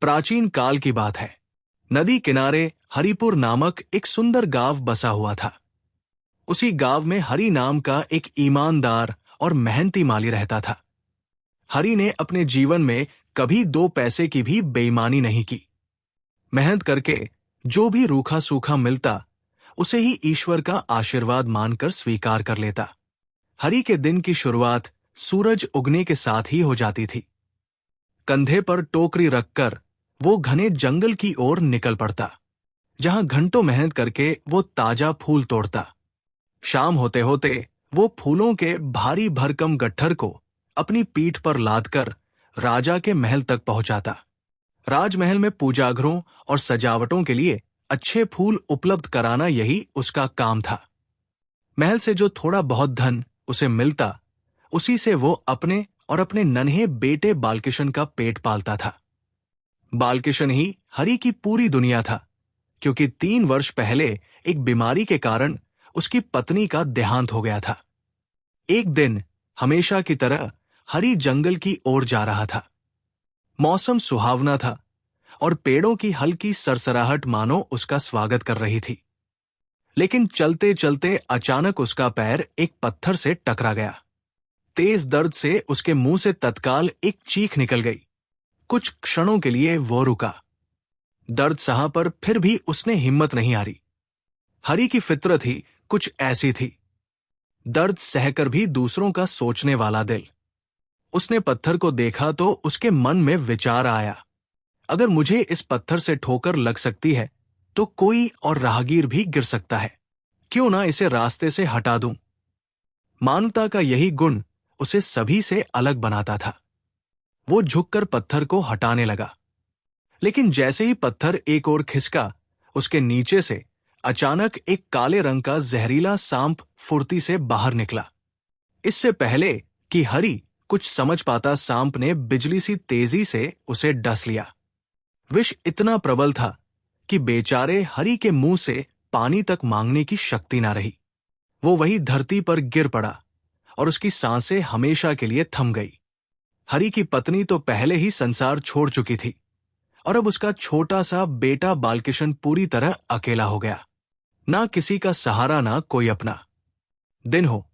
प्राचीन काल की बात है। नदी किनारे हरिपुर नामक एक सुंदर गांव बसा हुआ था। उसी गांव में हरि नाम का एक ईमानदार और मेहनती माली रहता था। हरि ने अपने जीवन में कभी 2 पैसे की भी बेईमानी नहीं की। मेहनत करके जो भी रूखा सूखा मिलता उसे ही ईश्वर का आशीर्वाद मानकर स्वीकार कर लेता। हरि के दिन की शुरुआत सूरज उगने के साथ ही हो जाती थी। कंधे पर टोकरी रखकर वो घने जंगल की ओर निकल पड़ता, जहां घंटों मेहनत करके वो ताजा फूल तोड़ता। शाम होते होते वो फूलों के भारी भरकम गट्ठर को अपनी पीठ पर लादकर राजा के महल तक पहुंचाता। राजमहल में पूजागृहों और सजावटों के लिए अच्छे फूल उपलब्ध कराना यही उसका काम था। महल से जो थोड़ा बहुत धन उसे मिलता, उसी से वो अपने और अपने नन्हे बेटे बालकिशन का पेट पालता था। बालकिशन ही हरि की पूरी दुनिया था, क्योंकि 3 वर्ष पहले एक बीमारी के कारण उसकी पत्नी का देहांत हो गया था। एक दिन हमेशा की तरह हरि जंगल की ओर जा रहा था। मौसम सुहावना था और पेड़ों की हल्की सरसराहट मानो उसका स्वागत कर रही थी। लेकिन चलते चलते अचानक उसका पैर एक पत्थर से टकरा गया। तेज दर्द से उसके मुंह से तत्काल एक चीख निकल गई। कुछ क्षणों के लिए वो रुका। दर्द सहा पर फिर भी उसने हिम्मत नहीं हारी। हरि की फितरत ही कुछ ऐसी थी, दर्द सहकर भी दूसरों का सोचने वाला दिल। उसने पत्थर को देखा तो उसके मन में विचार आया, अगर मुझे इस पत्थर से ठोकर लग सकती है तो कोई और राहगीर भी गिर सकता है। क्यों ना इसे रास्ते से हटा दूं। मानवता का यही गुण उसे सभी से अलग बनाता था। वो झुककर पत्थर को हटाने लगा, लेकिन जैसे ही पत्थर एक ओर खिसका, उसके नीचे से अचानक एक काले रंग का जहरीला सांप फुर्ती से बाहर निकला। इससे पहले कि हरि कुछ समझ पाता, सांप ने बिजली सी तेजी से उसे डस लिया। विष इतना प्रबल था कि बेचारे हरि के मुंह से पानी तक मांगने की शक्ति ना रही। वो वही धरती पर गिर पड़ा और उसकी सांसें हमेशा के लिए थम गई। हरि की पत्नी तो पहले ही संसार छोड़ चुकी थी और अब उसका छोटा सा बेटा बालकिशन पूरी तरह अकेला हो गया। ना किसी का सहारा, ना कोई अपना। दिन हो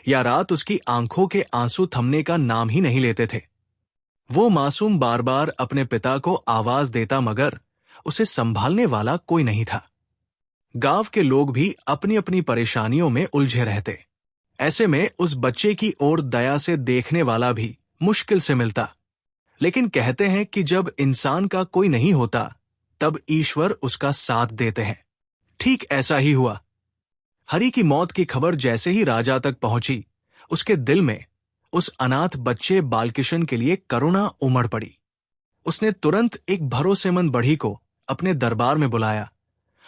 या रात, उसकी आंखों के आंसू थमने का नाम ही नहीं लेते थे। वो मासूम बार बार अपने पिता को आवाज देता, मगर उसे संभालने वाला कोई नहीं था। गांव के लोग भी अपनी अपनी परेशानियों में उलझे रहते। ऐसे में उस बच्चे की ओर दया से देखने वाला भी मुश्किल से मिलता। लेकिन कहते हैं कि जब इंसान का कोई नहीं होता, तब ईश्वर उसका साथ देते हैं। ठीक ऐसा ही हुआ। हरि की मौत की खबर जैसे ही राजा तक पहुंची, उसके दिल में उस अनाथ बच्चे बालकिशन के लिए करुणा उमड़ पड़ी। उसने तुरंत एक भरोसेमंद बढ़ी को अपने दरबार में बुलाया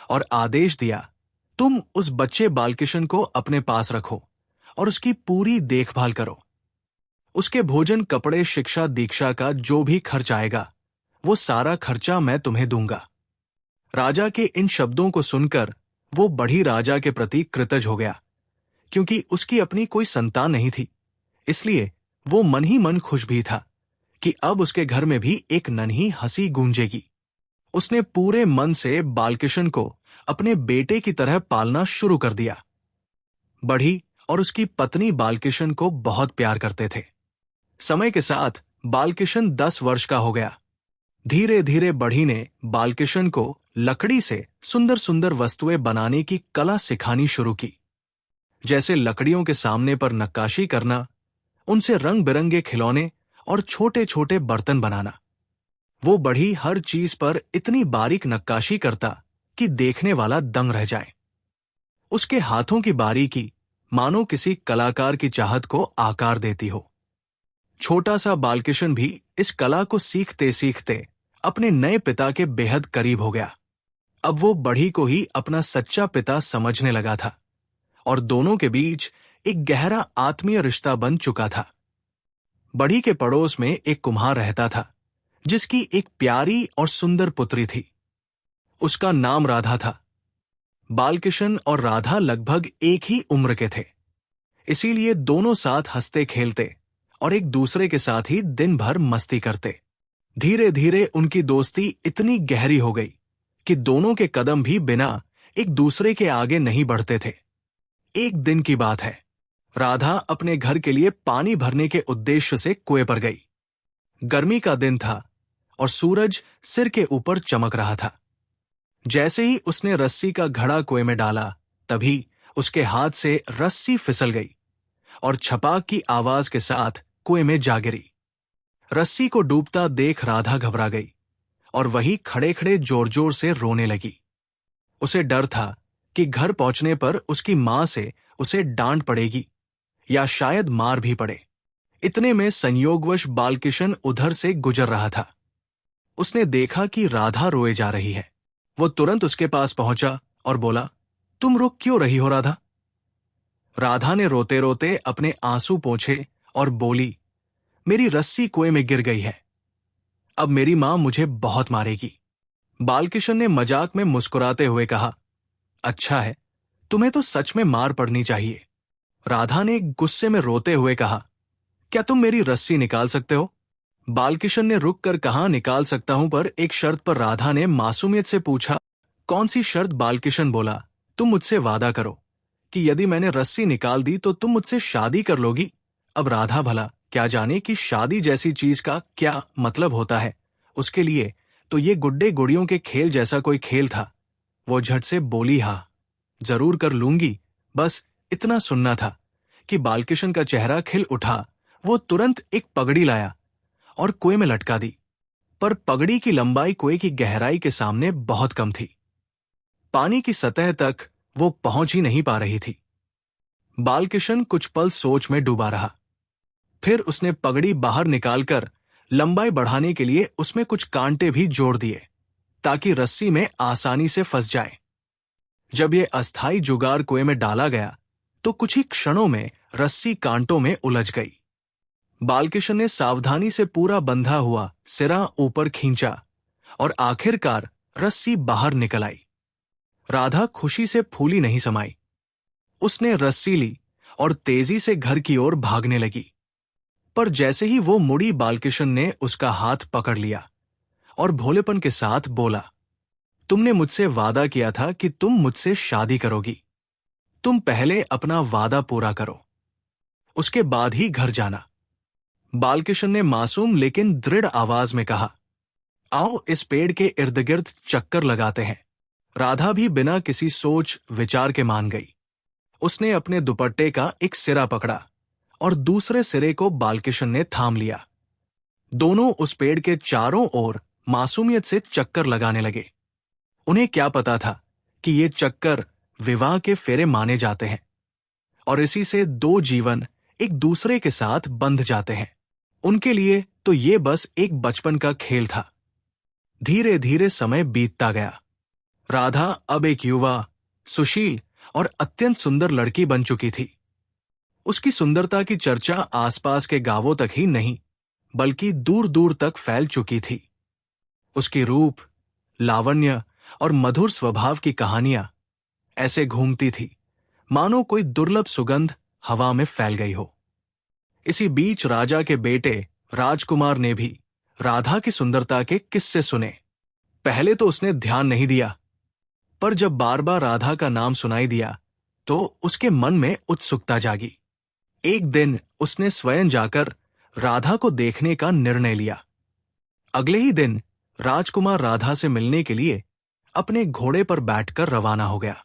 और आदेश दिया, तुम उस बच्चे बालकिशन को अपने पास रखो और उसकी पूरी देखभाल करो। उसके भोजन, कपड़े, शिक्षा, दीक्षा का जो भी खर्च आएगा, वो सारा खर्चा मैं तुम्हें दूंगा। राजा के इन शब्दों को सुनकर वो बढ़ी राजा के प्रति कृतज्ञ हो गया, क्योंकि उसकी अपनी कोई संतान नहीं थी। इसलिए वो मन ही मन खुश भी था कि अब उसके घर में भी एक नन्ही हंसी गूंजेगी। उसने पूरे मन से बालकिशन को अपने बेटे की तरह पालना शुरू कर दिया। बढ़ी और उसकी पत्नी बालकिशन को बहुत प्यार करते थे। समय के साथ बालकिशन 10 वर्ष का हो गया। धीरे धीरे बढ़ी ने बालकिशन को लकड़ी से सुंदर सुंदर वस्तुएं बनाने की कला सिखानी शुरू की, जैसे लकड़ियों के सामने पर नक्काशी करना, उनसे रंग बिरंगे खिलौने और छोटे छोटे बर्तन बनाना। वो बढ़ी हर चीज पर इतनी बारीक नक्काशी करता कि देखने वाला दंग रह जाए। उसके हाथों की बारीकी मानो किसी कलाकार की चाहत को आकार देती हो। छोटा सा बालकिशन भी इस कला को सीखते सीखते अपने नए पिता के बेहद करीब हो गया। अब वो बढ़ी को ही अपना सच्चा पिता समझने लगा था और दोनों के बीच एक गहरा आत्मीय रिश्ता बन चुका था। बढ़ी के पड़ोस में एक कुम्हार रहता था, जिसकी एक प्यारी और सुंदर पुत्री थी। उसका नाम राधा था। बालकिशन और राधा लगभग एक ही उम्र के थे, इसीलिए दोनों साथ हंसते खेलते और एक दूसरे के साथ ही दिन भर मस्ती करते। धीरे धीरे उनकी दोस्ती इतनी गहरी हो गई कि दोनों के कदम भी बिना एक दूसरे के आगे नहीं बढ़ते थे। एक दिन की बात है, राधा अपने घर के लिए पानी भरने के उद्देश्य से कुएं पर गई। गर्मी का दिन था और सूरज सिर के ऊपर चमक रहा था। जैसे ही उसने रस्सी का घड़ा कुएं में डाला, तभी उसके हाथ से रस्सी फिसल गई और छपाक की आवाज के साथ कुएं में जा गिरी। रस्सी को डूबता देख राधा घबरा गई और वही खड़े खड़े जोर जोर से रोने लगी। उसे डर था कि घर पहुंचने पर उसकी मां से उसे डांट पड़ेगी या शायद मार भी पड़े। इतने में संयोगवश बालकिशन उधर से गुजर रहा था। उसने देखा कि राधा रोए जा रही है। वो तुरंत उसके पास पहुंचा और बोला, तुम रो क्यों रही हो राधा? राधा ने रोते रोते अपने आंसू पोंछे और बोली, मेरी रस्सी कुएं में गिर गई है। अब मेरी मां मुझे बहुत मारेगी। बालकिशन ने मजाक में मुस्कुराते हुए कहा, अच्छा है, तुम्हें तो सच में मार पड़नी चाहिए। राधा ने गुस्से में रोते हुए कहा, क्या तुम मेरी रस्सी निकाल सकते हो? बालकिशन ने रुक कर कहा, निकाल सकता हूं, पर एक शर्त पर। राधा ने मासूमियत से पूछा, कौन सी शर्त? बालकिशन बोला, तुम मुझसे वादा करो कि यदि मैंने रस्सी निकाल दी तो तुम मुझसे शादी कर लोगी। अब राधा भला क्या जाने कि शादी जैसी चीज का क्या मतलब होता है। उसके लिए तो ये गुड्डे गुड़ियों के खेल जैसा कोई खेल था। वो झट से बोली, हाँ, जरूर कर लूंगी। बस इतना सुनना था कि बालकिशन का चेहरा खिल उठा। वो तुरंत एक पगड़ी लाया और कुएं में लटका दी, पर पगड़ी की लंबाई कुएं की गहराई के सामने बहुत कम थी। पानी की सतह तक वो पहुंच ही नहीं पा रही थी। बालकिशन कुछ पल सोच में डूबा रहा। फिर उसने पगड़ी बाहर निकालकर लंबाई बढ़ाने के लिए उसमें कुछ कांटे भी जोड़ दिए ताकि रस्सी में आसानी से फंस जाए। जब यह अस्थायी जुगाड़ कुएं में डाला गया तो कुछ ही क्षणों में रस्सी कांटों में उलझ गई। बालकिशन ने सावधानी से पूरा बंधा हुआ सिरा ऊपर खींचा और आखिरकार रस्सी बाहर निकल आई। राधा खुशी से फूली नहीं समाई। उसने रस्सी ली और तेजी से घर की ओर भागने लगी, पर जैसे ही वो मुड़ी, बालकिशन ने उसका हाथ पकड़ लिया और भोलेपन के साथ बोला, तुमने मुझसे वादा किया था कि तुम मुझसे शादी करोगी। तुम पहले अपना वादा पूरा करो, उसके बाद ही घर जाना। बालकिशन ने मासूम लेकिन दृढ़ आवाज में कहा, आओ इस पेड़ के इर्द गिर्द चक्कर लगाते हैं। राधा भी बिना किसी सोच विचार के मान गई। उसने अपने दुपट्टे का एक सिरा पकड़ा और दूसरे सिरे को बालकिशन ने थाम लिया। दोनों उस पेड़ के चारों ओर मासूमियत से चक्कर लगाने लगे। उन्हें क्या पता था कि ये चक्कर विवाह के फेरे माने जाते हैं और इसी से दो जीवन एक दूसरे के साथ बंध जाते हैं। उनके लिए तो ये बस एक बचपन का खेल था। धीरे धीरे समय बीतता गया। राधा अब एक युवा, सुशील और अत्यंत सुंदर लड़की बन चुकी थी। उसकी सुंदरता की चर्चा आसपास के गांवों तक ही नहीं बल्कि दूर दूर तक फैल चुकी थी। उसकी रूप, लावण्य और मधुर स्वभाव की कहानियां ऐसे घूमती थी मानो कोई दुर्लभ सुगंध हवा में फैल गई हो। इसी बीच राजा के बेटे राजकुमार ने भी राधा की सुंदरता के किस्से सुने। पहले तो उसने ध्यान नहीं दिया, पर जब बार बार राधा का नाम सुनाई दिया तो उसके मन में उत्सुकता जागी। एक दिन उसने स्वयं जाकर राधा को देखने का निर्णय लिया। अगले ही दिन राजकुमार राधा से मिलने के लिए अपने घोड़े पर बैठकर रवाना हो गया।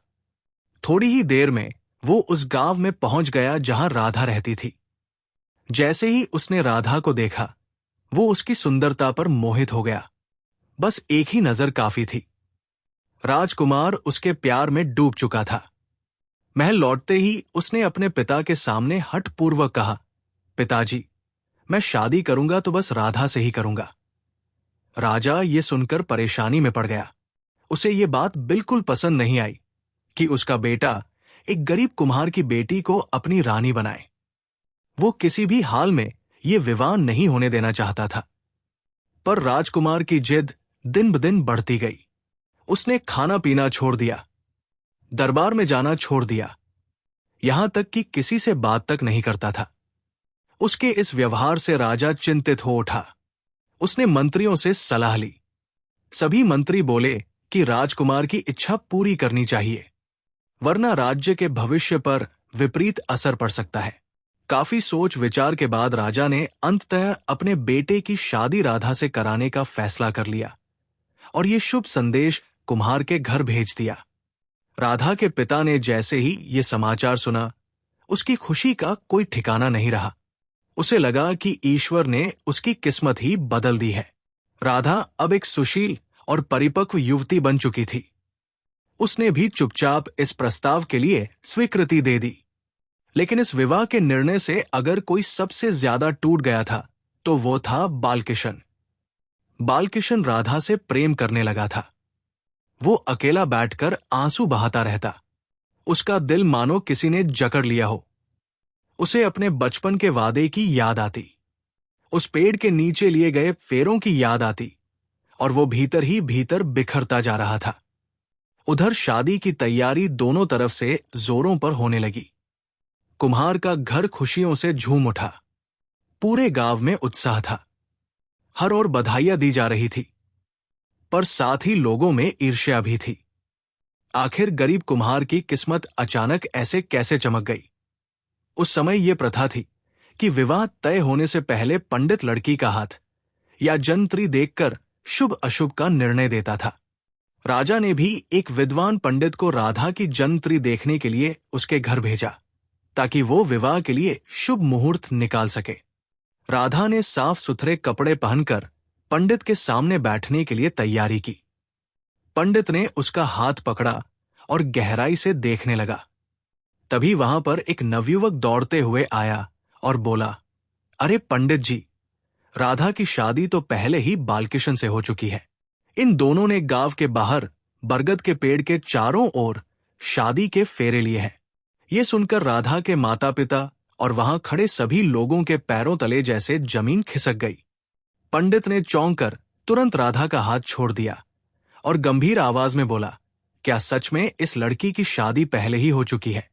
थोड़ी ही देर में वो उस गांव में पहुंच गया जहां राधा रहती थी। जैसे ही उसने राधा को देखा, वो उसकी सुंदरता पर मोहित हो गया। बस एक ही नजर काफी थी। राजकुमार उसके प्यार में डूब चुका था। महल लौटते ही उसने अपने पिता के सामने हठपूर्वक कहा, पिताजी, मैं शादी करूंगा तो बस राधा से ही करूंगा। राजा ये सुनकर परेशानी में पड़ गया। उसे ये बात बिल्कुल पसंद नहीं आई कि उसका बेटा एक गरीब कुम्हार की बेटी को अपनी रानी बनाए। वो किसी भी हाल में ये विवाह नहीं होने देना चाहता था। पर राजकुमार की जिद दिन ब दिन बढ़ती गई। उसने खाना पीना छोड़ दिया, दरबार में जाना छोड़ दिया, यहां तक कि किसी से बात तक नहीं करता था। उसके इस व्यवहार से राजा चिंतित हो उठा। उसने मंत्रियों से सलाह ली। सभी मंत्री बोले कि राजकुमार की इच्छा पूरी करनी चाहिए, वरना राज्य के भविष्य पर विपरीत असर पड़ सकता है। काफी सोच विचार के बाद राजा ने अंततः अपने बेटे की शादी राधा से कराने का फैसला कर लिया और ये शुभ संदेश कुम्हार के घर भेज दिया। राधा के पिता ने जैसे ही ये समाचार सुना, उसकी खुशी का कोई ठिकाना नहीं रहा। उसे लगा कि ईश्वर ने उसकी किस्मत ही बदल दी है। राधा अब एक सुशील और परिपक्व युवती बन चुकी थी। उसने भी चुपचाप इस प्रस्ताव के लिए स्वीकृति दे दी। लेकिन इस विवाह के निर्णय से अगर कोई सबसे ज्यादा टूट गया था तो वो था बालकिशन। बालकिशन राधा से प्रेम करने लगा था। वो अकेला बैठकर आंसू बहाता रहता। उसका दिल मानो किसी ने जकड़ लिया हो। उसे अपने बचपन के वादे की याद आती, उस पेड़ के नीचे लिए गए फेरों की याद आती, और वो भीतर ही भीतर बिखरता जा रहा था। उधर शादी की तैयारी दोनों तरफ से जोरों पर होने लगी। कुम्हार का घर खुशियों से झूम उठा। पूरे गांव में उत्साह था। हर ओर बधाइयां दी जा रही थी, पर साथ ही लोगों में ईर्ष्या भी थी। आखिर गरीब कुम्हार की किस्मत अचानक ऐसे कैसे चमक गई? उस समय यह प्रथा थी कि विवाह तय होने से पहले पंडित लड़की का हाथ या जन्मत्री देखकर शुभ अशुभ का निर्णय देता था। राजा ने भी एक विद्वान पंडित को राधा की जन्मत्री देखने के लिए उसके घर भेजा, ताकि वो विवाह के लिए शुभ मुहूर्त निकाल सके। राधा ने साफ सुथरे कपड़े पहनकर पंडित के सामने बैठने के लिए तैयारी की। पंडित ने उसका हाथ पकड़ा और गहराई से देखने लगा। तभी वहां पर एक नवयुवक दौड़ते हुए आया और बोला, अरे पंडित जी, राधा की शादी तो पहले ही बालकिशन से हो चुकी है। इन दोनों ने गांव के बाहर बरगद के पेड़ के चारों ओर शादी के फेरे लिए हैं। ये सुनकर राधा के माता पिता और वहां खड़े सभी लोगों के पैरों तले जैसे जमीन खिसक गई। पंडित ने चौंक कर तुरंत राधा का हाथ छोड़ दिया और गंभीर आवाज में बोला, क्या सच में इस लड़की की शादी पहले ही हो चुकी है?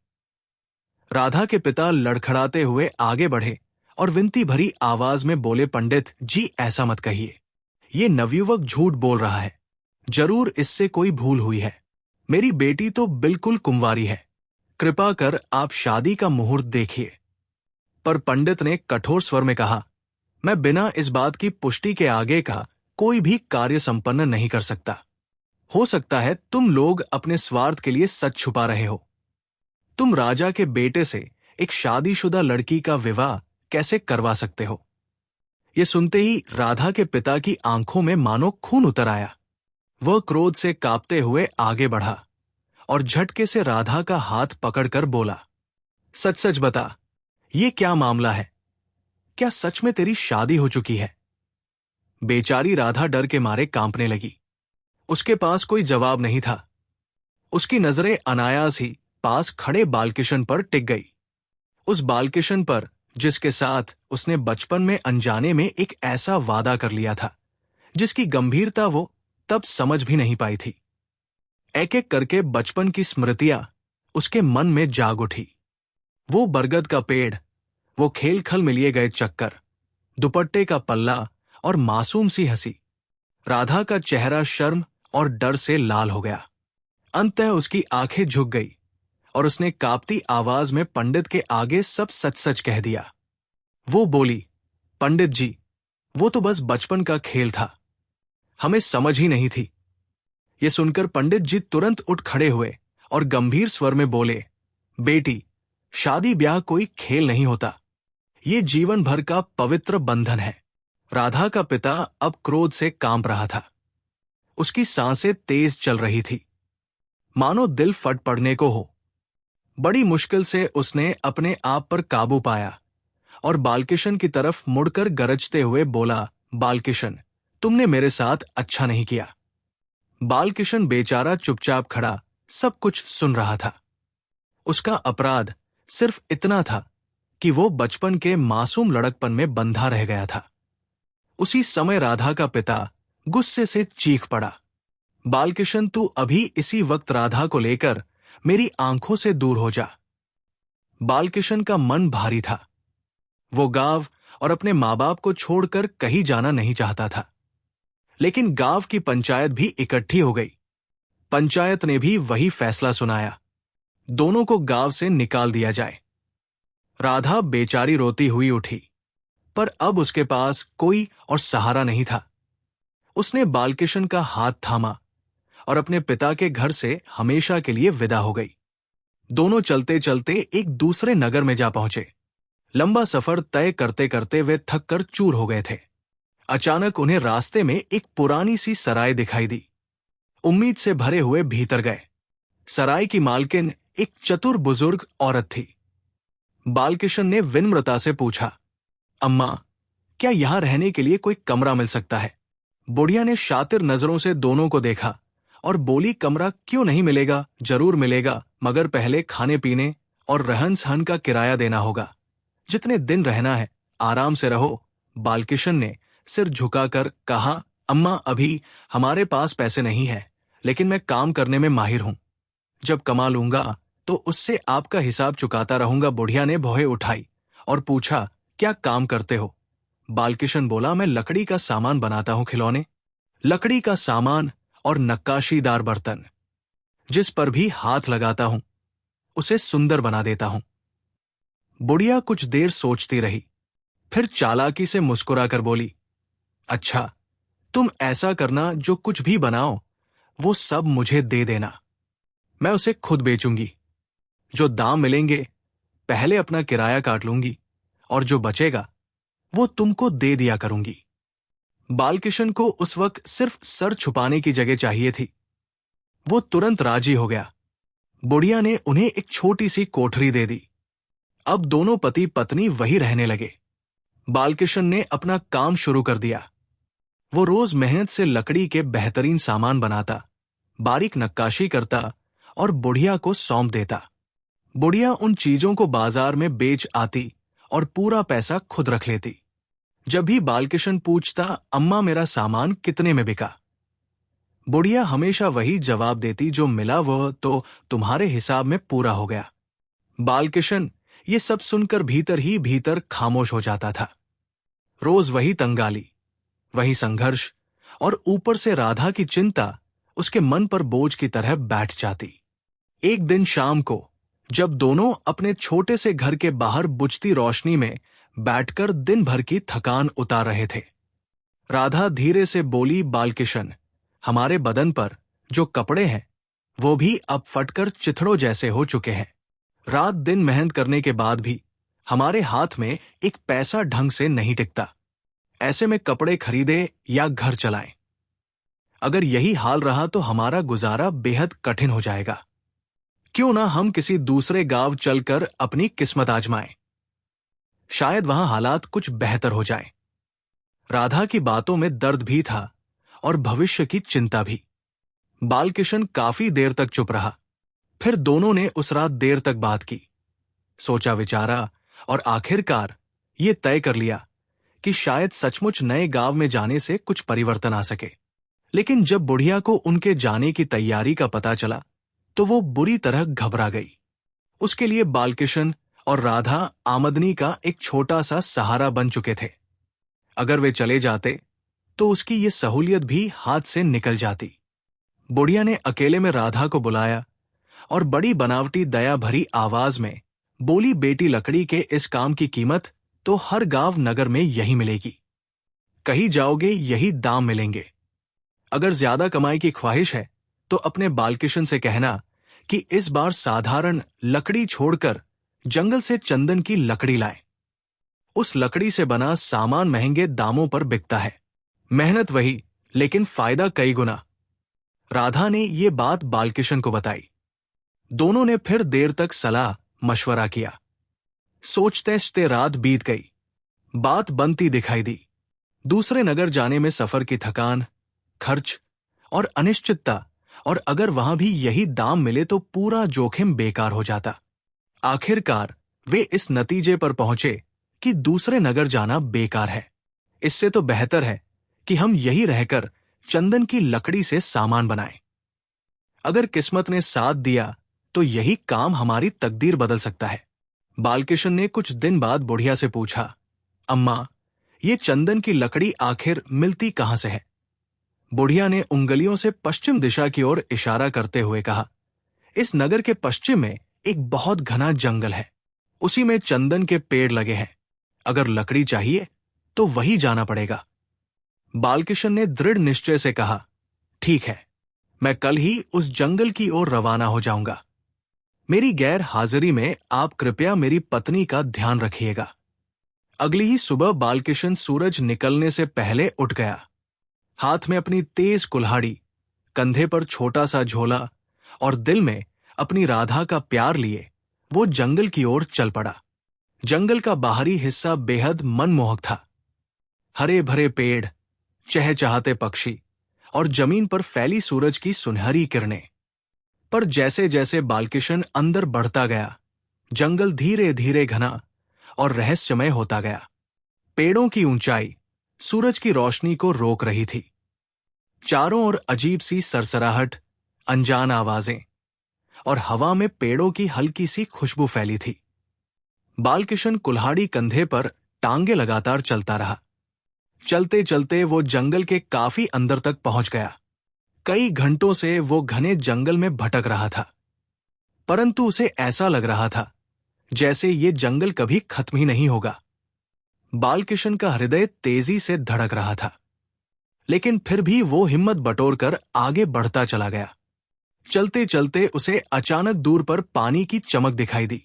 राधा के पिता लड़खड़ाते हुए आगे बढ़े और विनती भरी आवाज में बोले, पंडित जी, ऐसा मत कहिए। ये नवयुवक झूठ बोल रहा है। जरूर इससे कोई भूल हुई है। मेरी बेटी तो बिल्कुल कुंवारी है। कृपा कर आप शादी का मुहूर्त देखिए। पर पंडित ने कठोर स्वर में कहा, मैं बिना इस बात की पुष्टि के आगे का कोई भी कार्य संपन्न नहीं कर सकता। हो सकता है तुम लोग अपने स्वार्थ के लिए सच छुपा रहे हो। तुम राजा के बेटे से एक शादीशुदा लड़की का विवाह कैसे करवा सकते हो? ये सुनते ही राधा के पिता की आंखों में मानो खून उतर आया। वह क्रोध से कांपते हुए आगे बढ़ा और झटके से राधा का हाथ पकड़कर बोला, सच सच बता, ये क्या मामला है? क्या सच में तेरी शादी हो चुकी है? बेचारी राधा डर के मारे कांपने लगी। उसके पास कोई जवाब नहीं था। उसकी नजरें अनायास ही पास खड़े बालकिशन पर टिक गई। उस बालकिशन पर जिसके साथ उसने बचपन में अनजाने में एक ऐसा वादा कर लिया था, जिसकी गंभीरता वो तब समझ भी नहीं पाई थी। एक एक करके बचपन की स्मृतियां उसके मन में जाग उठी। वो बरगद का पेड़, वो खेल खल में लिए गए चक्कर, दुपट्टे का पल्ला और मासूम सी हंसी। राधा का चेहरा शर्म और डर से लाल हो गया। अंततः उसकी आंखें झुक गई और उसने कांपती आवाज में पंडित के आगे सब सच सच कह दिया। वो बोली, पंडित जी, वो तो बस बचपन का खेल था, हमें समझ ही नहीं थी। ये सुनकर पंडित जी तुरंत उठ खड़े हुए और गंभीर स्वर में बोले, बेटी, शादी ब्याह कोई खेल नहीं होता। ये जीवन भर का पवित्र बंधन है। राधा का पिता अब क्रोध से कांप रहा था। उसकी सांसें तेज चल रही थी, मानो दिल फट पड़ने को हो। बड़ी मुश्किल से उसने अपने आप पर काबू पाया और बालकिशन की तरफ मुड़कर गरजते हुए बोला, बालकिशन, तुमने मेरे साथ अच्छा नहीं किया। बालकिशन बेचारा चुपचाप खड़ा सब कुछ सुन रहा था। उसका अपराध सिर्फ इतना था कि वो बचपन के मासूम लड़कपन में बंधा रह गया था। उसी समय राधा का पिता गुस्से से चीख पड़ा, बालकिशन, तू अभी इसी वक्त राधा को लेकर मेरी आंखों से दूर हो जा। बालकिशन का मन भारी था। वो गांव और अपने माँ बाप को छोड़कर कहीं जाना नहीं चाहता था। लेकिन गांव की पंचायत भी इकट्ठी हो गई। पंचायत ने भी वही फैसला सुनाया, दोनों को गांव से निकाल दिया जाए। राधा बेचारी रोती हुई उठी, पर अब उसके पास कोई और सहारा नहीं था। उसने बालकिशन का हाथ थामा और अपने पिता के घर से हमेशा के लिए विदा हो गई। दोनों चलते चलते एक दूसरे नगर में जा पहुंचे। लंबा सफर तय करते करते वे थक कर चूर हो गए थे। अचानक उन्हें रास्ते में एक पुरानी सी सराय दिखाई दी। उम्मीद से भरे हुए भीतर गए। सराय की मालकिन एक चतुर बुजुर्ग औरत थी। बालकिशन ने विनम्रता से पूछा, अम्मा, क्या यहां रहने के लिए कोई कमरा मिल सकता है? बुढ़िया ने शातिर नजरों से दोनों को देखा और बोली, कमरा क्यों नहीं मिलेगा, जरूर मिलेगा, मगर पहले खाने पीने और रहन सहन का किराया देना होगा। जितने दिन रहना है आराम से रहो। बालकिशन ने सिर झुकाकर कहा, अम्मा, अभी हमारे पास पैसे नहीं है, लेकिन मैं काम करने में माहिर हूं। जब कमा लूंगा तो उससे आपका हिसाब चुकाता रहूंगा। बुढ़िया ने भौहें उठाई और पूछा, क्या काम करते हो? बालकिशन बोला, मैं लकड़ी का सामान बनाता हूं, खिलौने, लकड़ी का सामान और नक्काशीदार बर्तन। जिस पर भी हाथ लगाता हूं उसे सुंदर बना देता हूं। बुढ़िया कुछ देर सोचती रही, फिर चालाकी से मुस्कुराकर बोली, अच्छा, तुम ऐसा करना, जो कुछ भी बनाओ वो सब मुझे दे देना। मैं उसे खुद बेचूंगी। जो दाम मिलेंगे पहले अपना किराया काट लूंगी और जो बचेगा वो तुमको दे दिया करूंगी। बालकिशन को उस वक्त सिर्फ सर छुपाने की जगह चाहिए थी। वो तुरंत राजी हो गया। बुढ़िया ने उन्हें एक छोटी सी कोठरी दे दी। अब दोनों पति पत्नी वही रहने लगे। बालकिशन ने अपना काम शुरू कर दिया। वो रोज मेहनत से लकड़ी के बेहतरीन सामान बनाता, बारीक नक्काशी करता और बुढ़िया को सौंप देता। बुढ़िया उन चीजों को बाजार में बेच आती और पूरा पैसा खुद रख लेती। जब भी बालकिशन पूछता, अम्मा, मेरा सामान कितने में बिका, बुढ़िया हमेशा वही जवाब देती, जो मिला वह तो तुम्हारे हिसाब में पूरा हो गया। बालकिशन ये सब सुनकर भीतर ही भीतर खामोश हो जाता था। रोज वही तंगाली, वही संघर्ष और ऊपर से राधा की चिंता उसके मन पर बोझ की तरह बैठ जाती। एक दिन शाम को जब दोनों अपने छोटे से घर के बाहर बुझती रोशनी में बैठकर दिन भर की थकान उतार रहे थे, राधा धीरे से बोली, बालकिशन, हमारे बदन पर जो कपड़े हैं वो भी अब फटकर चिथड़ों जैसे हो चुके हैं। रात दिन मेहनत करने के बाद भी हमारे हाथ में एक पैसा ढंग से नहीं टिकता। ऐसे में कपड़े खरीदे या घर चलाएं। अगर यही हाल रहा तो हमारा गुजारा बेहद कठिन हो जाएगा। क्यों ना हम किसी दूसरे गांव चलकर अपनी किस्मत आजमाएं, शायद वहां हालात कुछ बेहतर हो जाए। राधा की बातों में दर्द भी था और भविष्य की चिंता भी। बालकिशन काफी देर तक चुप रहा। फिर दोनों ने उस रात देर तक बात की, सोचा विचारा और आखिरकार ये तय कर लिया कि शायद सचमुच नए गांव में जाने से कुछ परिवर्तन आ सके। लेकिन जब बुढ़िया को उनके जाने की तैयारी का पता चला तो वो बुरी तरह घबरा गई। उसके लिए बालकिशन और राधा आमदनी का एक छोटा सा सहारा बन चुके थे। अगर वे चले जाते तो उसकी ये सहूलियत भी हाथ से निकल जाती। बुढ़िया ने अकेले में राधा को बुलाया और बड़ी बनावटी दया भरी आवाज में बोली, बेटी, लकड़ी के इस काम की कीमत तो हर गांव नगर में यही मिलेगी। कहीं जाओगे यही दाम मिलेंगे। अगर ज्यादा कमाई की ख्वाहिश है तो अपने बालकिशन से कहना कि इस बार साधारण लकड़ी छोड़कर जंगल से चंदन की लकड़ी लाए। उस लकड़ी से बना सामान महंगे दामों पर बिकता है। मेहनत वही, लेकिन फायदा कई गुना। राधा ने ये बात बालकिशन को बताई। दोनों ने फिर देर तक सलाह मशवरा किया। सोचते सोचते रात बीत गई। बात बनती दिखाई दी। दूसरे नगर जाने में सफर की थकान, खर्च और अनिश्चितता, और अगर वहां भी यही दाम मिले तो पूरा जोखिम बेकार हो जाता। आखिरकार वे इस नतीजे पर पहुंचे कि दूसरे नगर जाना बेकार है। इससे तो बेहतर है कि हम यही रहकर चंदन की लकड़ी से सामान बनाएं। अगर किस्मत ने साथ दिया तो यही काम हमारी तकदीर बदल सकता है। बालकिशन ने कुछ दिन बाद बुढ़िया से पूछा, अम्मा, ये चंदन की लकड़ी आखिर मिलती कहां से है? बुढ़िया ने उंगलियों से पश्चिम दिशा की ओर इशारा करते हुए कहा। इस नगर के पश्चिम में एक बहुत घना जंगल है। उसी में चंदन के पेड़ लगे हैं। अगर लकड़ी चाहिए तो वही जाना पड़ेगा। बालकिशन ने दृढ़ निश्चय से कहा, ठीक है, मैं कल ही उस जंगल की ओर रवाना हो जाऊंगा। मेरी गैर हाजिरी में आप कृपया मेरी पत्नी का ध्यान रखिएगा। अगली ही सुबह बालकिशन सूरज निकलने से पहले उठ गया। हाथ में अपनी तेज कुल्हाड़ी, कंधे पर छोटा सा झोला और दिल में अपनी राधा का प्यार लिए वो जंगल की ओर चल पड़ा। जंगल का बाहरी हिस्सा बेहद मनमोहक था। हरे भरे पेड़, चहचहाते पक्षी और जमीन पर फैली सूरज की सुनहरी किरणें। पर जैसे जैसे बालकिशन अंदर बढ़ता गया, जंगल धीरे धीरे घना और रहस्यमय होता गया। पेड़ों की ऊंचाई सूरज की रोशनी को रोक रही थी। चारों ओर अजीब सी सरसराहट, अनजान आवाजें और हवा में पेड़ों की हल्की सी खुशबू फैली थी। बालकिशन कुल्हाड़ी कंधे पर टांगे लगातार चलता रहा। चलते चलते वो जंगल के काफी अंदर तक पहुंच गया। कई घंटों से वो घने जंगल में भटक रहा था, परंतु उसे ऐसा लग रहा था जैसे ये जंगल कभी खत्म ही नहीं होगा। बालकिशन का हृदय तेजी से धड़क रहा था, लेकिन फिर भी वो हिम्मत बटोरकर आगे बढ़ता चला गया। चलते चलते उसे अचानक दूर पर पानी की चमक दिखाई दी।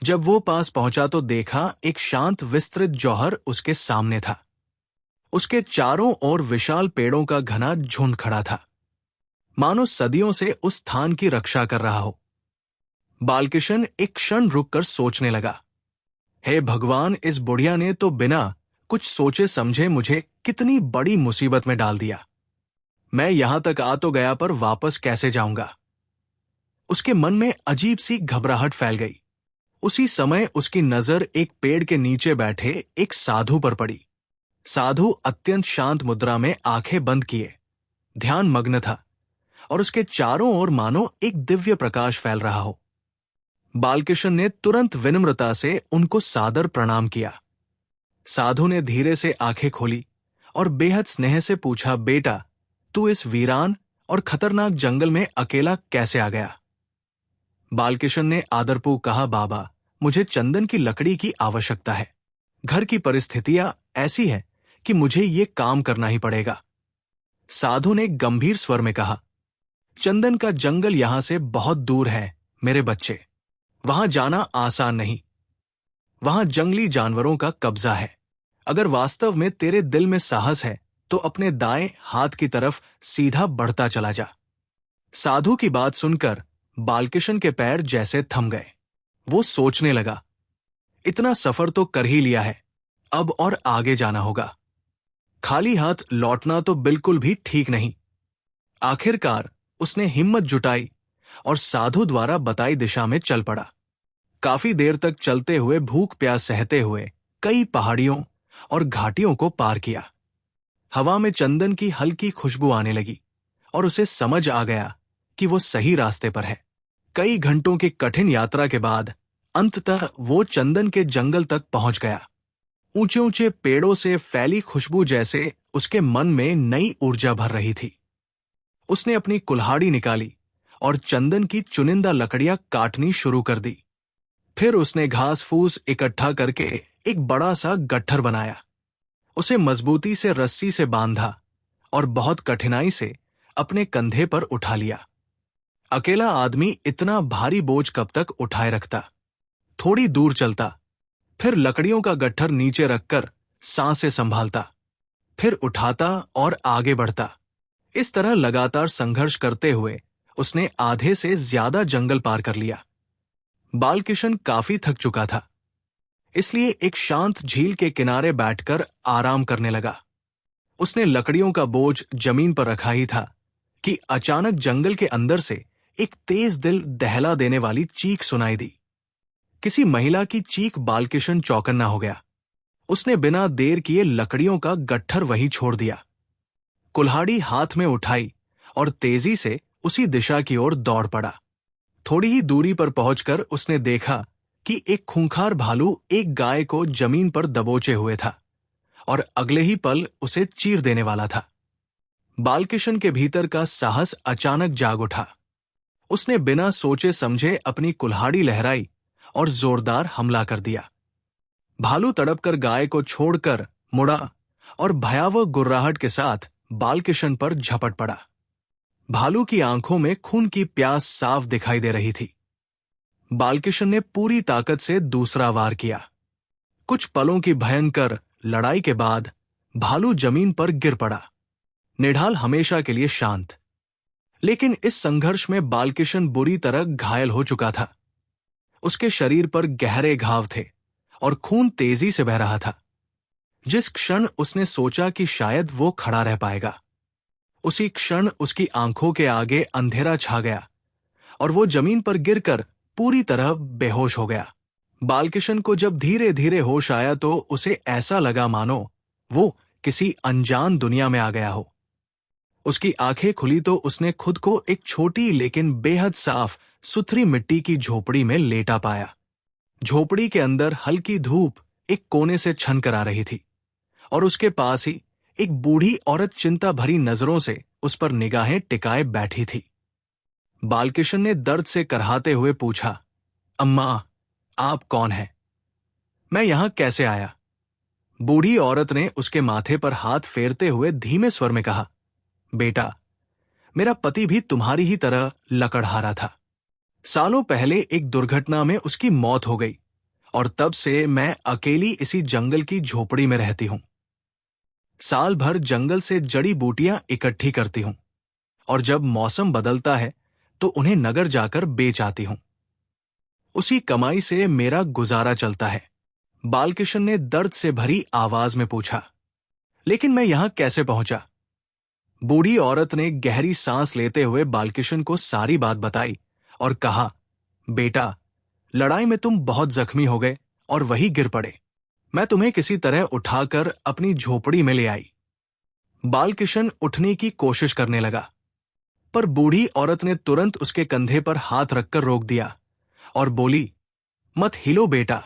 जब वो पास पहुंचा तो देखा एक शांत विस्तृत जौहर उसके सामने था। उसके चारों ओर विशाल पेड़ों का घना झुंड खड़ा था, मानो सदियों से उस स्थान की रक्षा कर रहा हो। बालकिशन एक क्षण रुककर सोचने लगा, हे भगवान, इस बुढ़िया ने तो बिना कुछ सोचे समझे मुझे कितनी बड़ी मुसीबत में डाल दिया। मैं यहां तक आ तो गया, पर वापस कैसे जाऊंगा? उसके मन में अजीब सी घबराहट फैल गई। उसी समय उसकी नजर एक पेड़ के नीचे बैठे एक साधु पर पड़ी। साधु अत्यंत शांत मुद्रा में आंखें बंद किए ध्यान मग्न था और उसके चारों ओर मानो एक दिव्य प्रकाश फैल रहा हो। बालकिशन ने तुरंत विनम्रता से उनको सादर प्रणाम किया। साधु ने धीरे से आंखें खोली और बेहद स्नेह से पूछा, बेटा, तू इस वीरान और खतरनाक जंगल में अकेला कैसे आ गया? बालकिशन ने आदरपूर्वक कहा, बाबा, मुझे चंदन की लकड़ी की आवश्यकता है। घर की परिस्थितियां ऐसी हैं कि मुझे ये काम करना ही पड़ेगा। साधु ने गंभीर स्वर में कहा, चंदन का जंगल यहां से बहुत दूर है मेरे बच्चे। वहां जाना आसान नहीं। वहां जंगली जानवरों का कब्जा है। अगर वास्तव में तेरे दिल में साहस है तो अपने दाएं हाथ की तरफ सीधा बढ़ता चला जा। साधु की बात सुनकर बालकिशन के पैर जैसे थम गए। वो सोचने लगा, इतना सफर तो कर ही लिया है, अब और आगे जाना होगा। खाली हाथ लौटना तो बिल्कुल भी ठीक नहीं। आखिरकार उसने हिम्मत जुटाई और साधु द्वारा बताई दिशा में चल पड़ा। काफी देर तक चलते हुए भूख प्यास सहते हुए कई पहाड़ियों और घाटियों को पार किया। हवा में चंदन की हल्की खुशबू आने लगी और उसे समझ आ गया कि वो सही रास्ते पर है। कई घंटों की कठिन यात्रा के बाद अंततः वो चंदन के जंगल तक पहुंच गया। ऊंचे ऊंचे पेड़ों से फैली खुशबू जैसे उसके मन में नई ऊर्जा भर रही थी। उसने अपनी कुल्हाड़ी निकाली और चंदन की चुनिंदा लकड़ियां काटनी शुरू कर दी। फिर उसने घास फूस इकट्ठा करके एक बड़ा सा गट्ठर बनाया। उसे मजबूती से रस्सी से बांधा और बहुत कठिनाई से अपने कंधे पर उठा लिया। अकेला आदमी इतना भारी बोझ कब तक उठाए रखता? थोड़ी दूर चलता, फिर लकड़ियों का गट्ठर नीचे रखकर सांसें संभालता, फिर उठाता और आगे बढ़ता। इस तरह लगातार संघर्ष करते हुए उसने आधे से ज्यादा जंगल पार कर लिया। बालकिशन काफी थक चुका था, इसलिए एक शांत झील के किनारे बैठकर आराम करने लगा। उसने लकड़ियों का बोझ जमीन पर रखा ही था कि अचानक जंगल के अंदर से एक तेज दिल दहला देने वाली चीख सुनाई दी। किसी महिला की चीख। बालकिशन चौकन्ना हो गया। उसने बिना देर किए लकड़ियों का गट्ठर वहीं छोड़ दिया, कुल्हाड़ी हाथ में उठाई और तेजी से उसी दिशा की ओर दौड़ पड़ा। थोड़ी ही दूरी पर पहुंचकर उसने देखा कि एक खूंखार भालू एक गाय को जमीन पर दबोचे हुए था और अगले ही पल उसे चीर देने वाला था। बालकिशन के भीतर का साहस अचानक जाग उठा। उसने बिना सोचे समझे अपनी कुल्हाड़ी लहराई और जोरदार हमला कर दिया। भालू तड़पकर गाय को छोड़कर मुड़ा और भयावह गुर्राहट के साथ बालकिशन पर झपट पड़ा। भालू की आंखों में खून की प्यास साफ दिखाई दे रही थी। बालकिशन ने पूरी ताकत से दूसरा वार किया। कुछ पलों की भयंकर लड़ाई के बाद भालू जमीन पर गिर पड़ा, निढाल हमेशा के लिए शांत। लेकिन इस संघर्ष में बालकिशन बुरी तरह घायल हो चुका था। उसके शरीर पर गहरे घाव थे और खून तेजी से बह रहा था। जिस क्षण उसने सोचा कि शायद वो खड़ा रह पाएगा, उसी क्षण उसकी आंखों के आगे अंधेरा छा गया और वो जमीन पर गिरकर पूरी तरह बेहोश हो गया। बालकिशन को जब धीरे धीरे होश आया तो उसे ऐसा लगा मानो वो किसी अनजान दुनिया में आ गया हो। उसकी आंखें खुली तो उसने खुद को एक छोटी लेकिन बेहद साफ सुथरी मिट्टी की झोपड़ी में लेटा पाया। झोपड़ी के अंदर हल्की धूप एक कोने से छन कर आ रही थी और उसके पास ही एक बूढ़ी औरत चिंता भरी नजरों से उस पर निगाहें टिकाए बैठी थी। बालकिशन ने दर्द से करहाते हुए पूछा, अम्मा, आप कौन हैं? मैं यहां कैसे आया? बूढ़ी औरत ने उसके माथे पर हाथ फेरते हुए धीमे स्वर में कहा, बेटा, मेरा पति भी तुम्हारी ही तरह लकड़हारा था। सालों पहले एक दुर्घटना में उसकी मौत हो गई और तब से मैं अकेली इसी जंगल की झोपड़ी में रहती हूं। साल भर जंगल से जड़ी बूटियां इकट्ठी करती हूं और जब मौसम बदलता है तो उन्हें नगर जाकर बेच आती हूं। उसी कमाई से मेरा गुजारा चलता है। बालकिशन ने दर्द से भरी आवाज में पूछा, लेकिन मैं यहां कैसे पहुंचा? बूढ़ी औरत ने गहरी सांस लेते हुए बालकिशन को सारी बात बताई और कहा, बेटा, लड़ाई में तुम बहुत जख्मी हो गए और वहीं गिर पड़े। मैं तुम्हें किसी तरह उठाकर अपनी झोपड़ी में ले आई। बालकिशन उठने की कोशिश करने लगा, पर बूढ़ी औरत ने तुरंत उसके कंधे पर हाथ रखकर रोक दिया और बोली, मत हिलो बेटा,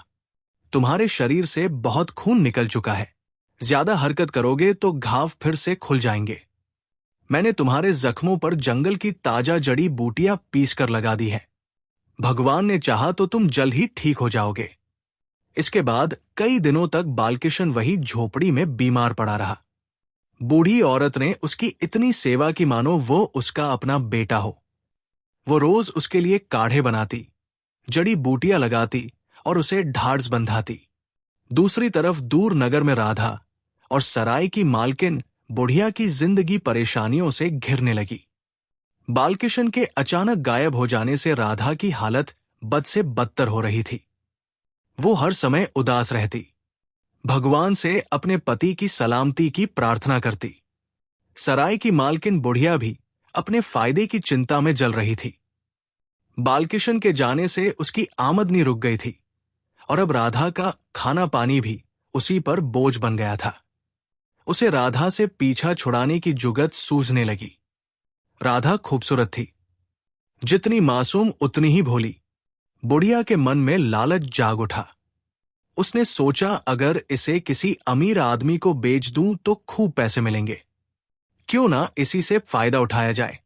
तुम्हारे शरीर से बहुत खून निकल चुका है। ज्यादा हरकत करोगे तो घाव फिर से खुल जाएंगे। मैंने तुम्हारे जख्मों पर जंगल की ताजा जड़ी बूटियां पीस कर लगा दी है। भगवान ने चाहा तो तुम जल्द ही ठीक हो जाओगे। इसके बाद कई दिनों तक बालकिशन वही झोपड़ी में बीमार पड़ा रहा। बूढ़ी औरत ने उसकी इतनी सेवा की मानो वो उसका अपना बेटा हो। वो रोज उसके लिए काढ़े बनाती, जड़ी बूटियां लगाती और उसे ढाढ़स बंधाती। दूसरी तरफ दूर नगर में राधा और सराय की मालकिन बुढ़िया की जिंदगी परेशानियों से घिरने लगी। बालकिशन के अचानक गायब हो जाने से राधा की हालत बद से बदतर हो रही थी। वो हर समय उदास रहती, भगवान से अपने पति की सलामती की प्रार्थना करती। सराय की मालकिन बुढ़िया भी अपने फायदे की चिंता में जल रही थी। बालकिशन के जाने से उसकी आमदनी रुक गई थी और अब राधा का खाना पानी भी उसी पर बोझ बन गया था। उसे राधा से पीछा छुड़ाने की जुगत सूझने लगी। राधा खूबसूरत थी, जितनी मासूम उतनी ही भोली। बुढ़िया के मन में लालच जाग उठा। उसने सोचा, अगर इसे किसी अमीर आदमी को बेच दूं तो खूब पैसे मिलेंगे। क्यों ना इसी से फायदा उठाया जाए।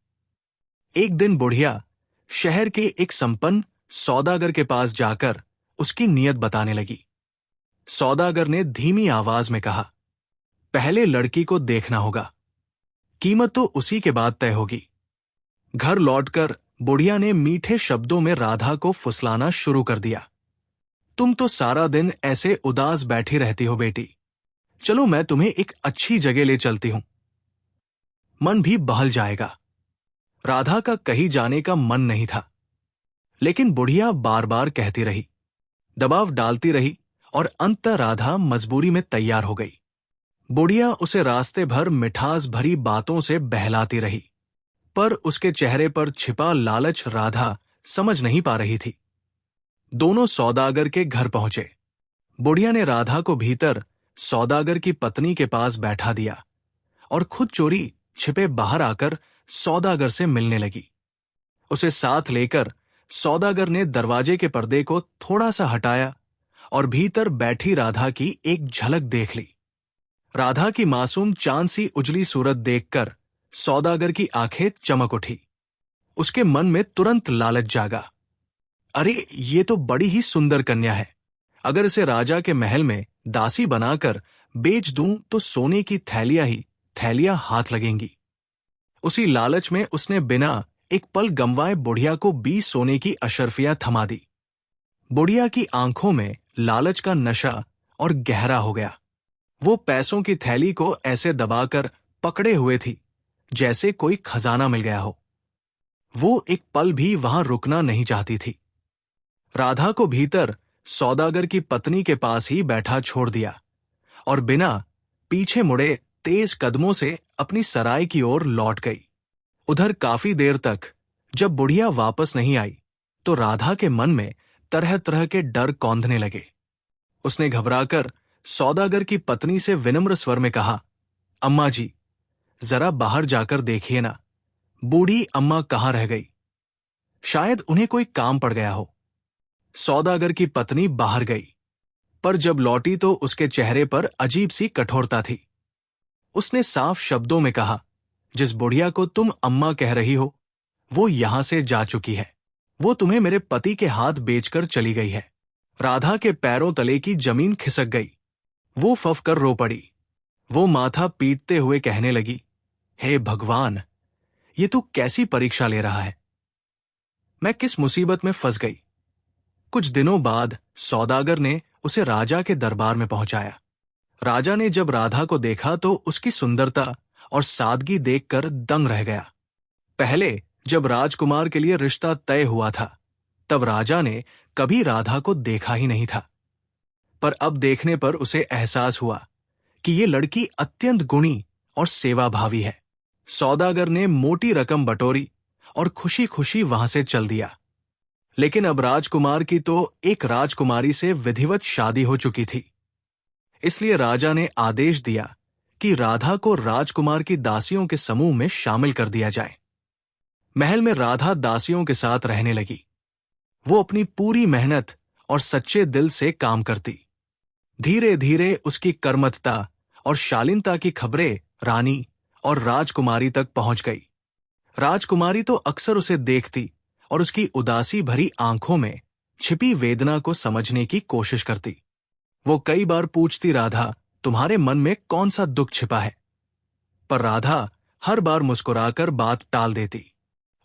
एक दिन बुढ़िया शहर के एक संपन्न सौदागर के पास जाकर उसकी नीयत बताने लगी। सौदागर ने धीमी आवाज में कहा, पहले लड़की को देखना होगा, कीमत तो उसी के बाद तय होगी। घर लौटकर बुढ़िया ने मीठे शब्दों में राधा को फुसलाना शुरू कर दिया। तुम तो सारा दिन ऐसे उदास बैठी रहती हो बेटी, चलो मैं तुम्हें एक अच्छी जगह ले चलती हूं, मन भी बहल जाएगा। राधा का कहीं जाने का मन नहीं था, लेकिन बुढ़िया बार बार कहती रही, दबाव डालती रही और अंततः राधा मजबूरी में तैयार हो गई। बुढ़िया उसे रास्ते भर मिठास भरी बातों से बहलाती रही, पर उसके चेहरे पर छिपा लालच राधा समझ नहीं पा रही थी। दोनों सौदागर के घर पहुंचे। बुढ़िया ने राधा को भीतर सौदागर की पत्नी के पास बैठा दिया और खुद चोरी छिपे बाहर आकर सौदागर से मिलने लगी। उसे साथ लेकर सौदागर ने दरवाजे के पर्दे को थोड़ा सा हटाया और भीतर बैठी राधा की एक झलक देख ली। राधा की मासूम चांद सी उजली सूरत देखकर सौदागर की आंखें चमक उठी। उसके मन में तुरंत लालच जागा। अरे, ये तो बड़ी ही सुंदर कन्या है। अगर इसे राजा के महल में दासी बनाकर बेच दूं तो सोने की थैलियां ही थैलियां हाथ लगेंगी। उसी लालच में उसने बिना एक पल गंवाए बुढ़िया को 20 सोने की अशर्फियां थमा दी। बुढ़िया की आंखों में लालच का नशा और गहरा हो गया। वो पैसों की थैली को ऐसे दबाकर पकड़े हुए थी जैसे कोई खजाना मिल गया हो। वो एक पल भी वहां रुकना नहीं चाहती थी। राधा को भीतर सौदागर की पत्नी के पास ही बैठा छोड़ दिया और बिना पीछे मुड़े तेज कदमों से अपनी सराय की ओर लौट गई। उधर काफी देर तक जब बुढ़िया वापस नहीं आई तो राधा के मन में तरह तरह के डर कौंधने लगे। उसने घबराकर सौदागर की पत्नी से विनम्र स्वर में कहा, अम्मा जी, जरा बाहर जाकर देखिए ना, बूढ़ी अम्मा कहाँ रह गई? शायद उन्हें कोई काम पड़ गया हो। सौदागर की पत्नी बाहर गई, पर जब लौटी तो उसके चेहरे पर अजीब सी कठोरता थी। उसने साफ शब्दों में कहा, जिस बुढ़िया को तुम अम्मा कह रही हो वो यहां से जा चुकी है। वो तुम्हें मेरे पति के हाथ बेचकर चली गई है। राधा के पैरों तले की जमीन खिसक गई। वो फफकर रो पड़ी। वो माथा पीटते हुए कहने लगी, हे भगवान, ये तू कैसी परीक्षा ले रहा है? मैं किस मुसीबत में फंस गई? कुछ दिनों बाद सौदागर ने उसे राजा के दरबार में पहुंचाया। राजा ने जब राधा को देखा तो उसकी सुंदरता और सादगी देखकर दंग रह गया। पहले जब राजकुमार के लिए रिश्ता तय हुआ था तब राजा ने कभी राधा को देखा ही नहीं था, पर अब देखने पर उसे एहसास हुआ कि ये लड़की अत्यंत गुणी और सेवाभावी है। सौदागर ने मोटी रकम बटोरी और खुशी खुशी वहां से चल दिया। लेकिन अब राजकुमार की तो एक राजकुमारी से विधिवत शादी हो चुकी थी। इसलिए राजा ने आदेश दिया कि राधा को राजकुमार की दासियों के समूह में शामिल कर दिया जाए। महल में राधा दासियों के साथ रहने लगी। वो अपनी पूरी मेहनत और सच्चे दिल से काम करती। धीरे धीरे उसकी कर्मठता और शालीनता की खबरें रानी और राजकुमारी तक पहुंच गई। राजकुमारी तो अक्सर उसे देखती और उसकी उदासी भरी आंखों में छिपी वेदना को समझने की कोशिश करती। वो कई बार पूछती, राधा, तुम्हारे मन में कौन सा दुख छिपा है? पर राधा हर बार मुस्कुराकर बात टाल देती।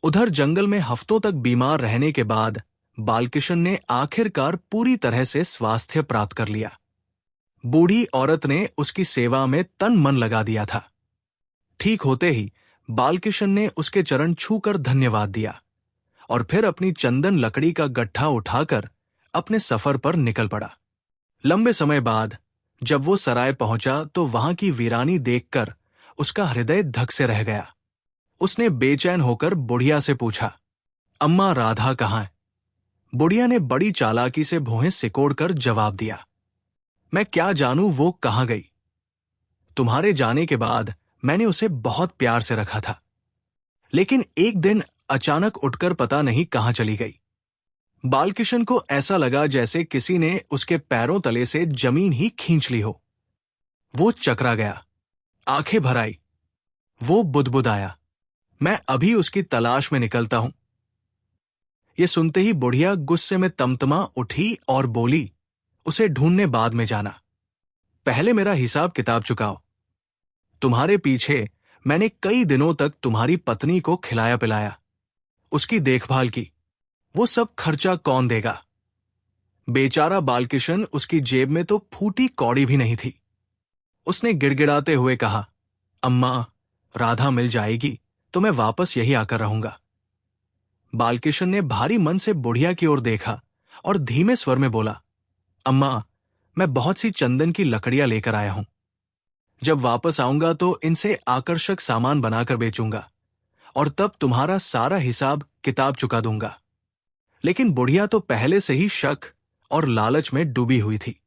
उधर जंगल में हफ्तों तक बीमार रहने के बाद बालकिशन ने आखिरकार पूरी तरह से स्वास्थ्य प्राप्त कर लिया। बूढ़ी औरत ने उसकी सेवा में तन मन लगा दिया था। ठीक होते ही बालकिशन ने उसके चरण छूकर धन्यवाद दिया और फिर अपनी चंदन लकड़ी का गट्ठा उठाकर अपने सफर पर निकल पड़ा। लंबे समय बाद जब वो सराय पहुंचा तो वहां की वीरानी देखकर उसका हृदय धक से रह गया। उसने बेचैन होकर बुढ़िया से पूछा, अम्मा राधा कहाँ है? बुढ़िया ने बड़ी चालाकी से भौहें सिकोड़कर जवाब दिया, मैं क्या जानूं वो कहाँ गई। तुम्हारे जाने के बाद मैंने उसे बहुत प्यार से रखा था, लेकिन एक दिन अचानक उठकर पता नहीं कहां चली गई। बालकिशन को ऐसा लगा जैसे किसी ने उसके पैरों तले से जमीन ही खींच ली हो। वो चकरा गया, आंखें भर आई। वो बुदबुदाया, मैं अभी उसकी तलाश में निकलता हूं। ये सुनते ही बुढ़िया गुस्से में तमतमा उठी और बोली, उसे ढूंढने बाद में जाना, पहले मेरा हिसाब किताब चुकाओ। तुम्हारे पीछे मैंने कई दिनों तक तुम्हारी पत्नी को खिलाया पिलाया, उसकी देखभाल की, वो सब खर्चा कौन देगा? बेचारा बालकिशन, उसकी जेब में तो फूटी कौड़ी भी नहीं थी। उसने गिड़गिड़ाते हुए कहा, अम्मा, राधा मिल जाएगी तो मैं वापस यही आकर रहूंगा। बालकिशन ने भारी मन से बुढ़िया की ओर देखा और धीमे स्वर में बोला, अम्मा, मैं बहुत सी चंदन की लकड़ियां लेकर आया हूं। जब वापस आऊंगा तो इनसे आकर्षक सामान बनाकर बेचूंगा और तब तुम्हारा सारा हिसाब किताब चुका दूंगा। लेकिन बुढ़िया तो पहले से ही शक और लालच में डूबी हुई थी।